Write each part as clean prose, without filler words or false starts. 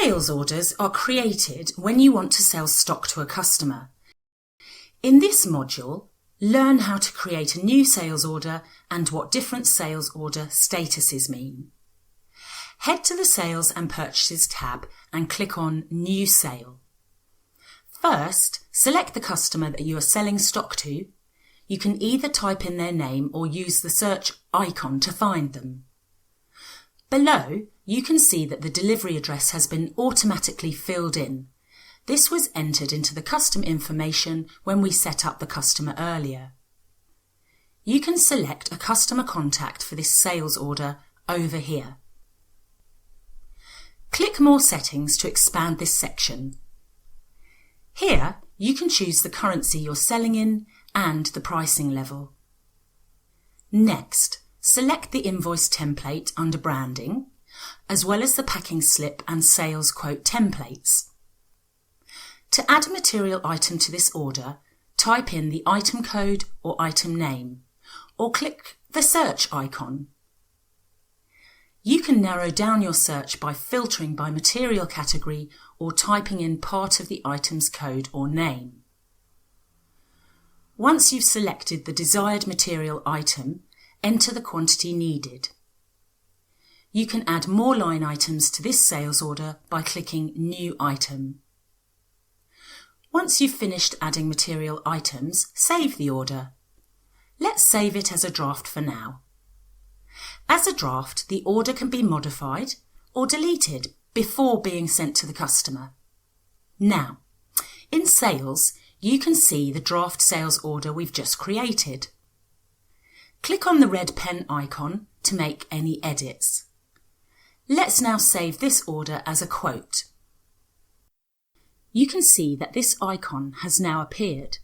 Sales orders are created when you want to sell stock to a customer. In this module, learn how to create a new sales order and what different sales order statuses mean. Head to the Sales and Purchases tab and click on New Sale. First, select the customer that you are selling stock to. You can either type in their name or use the search icon to find them. Below, you can see that the delivery address has been automatically filled in. This was entered into the custom information when we set up the customer earlier. You can select a customer contact for this sales order over here. Click More Settings to expand this section. Here, you can choose the currency you're selling in and the pricing level. Next, select the invoice template under Branding, as well as the packing slip and sales quote templates. To add a material item to this order, type in the item code or item name, or click the search icon. You can narrow down your search by filtering by material category or typing in part of the item's code or name. Once you've selected the desired material item, enter the quantity needed. You can add more line items to this sales order by clicking New Item. Once you've finished adding material items, save the order. Let's save it as a draft for now. As a draft, the order can be modified or deleted before being sent to the customer. Now, in Sales, you can see the draft sales order we've just created. Click on the red pen icon to make any edits. Let's now save this order as a quote. You can see that this icon has now appeared.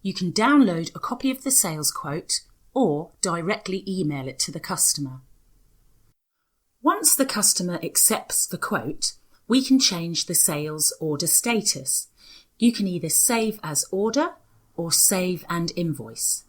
You can download a copy of the sales quote or directly email it to the customer. Once the customer accepts the quote, we can change the sales order status. You can either save as order or save and invoice.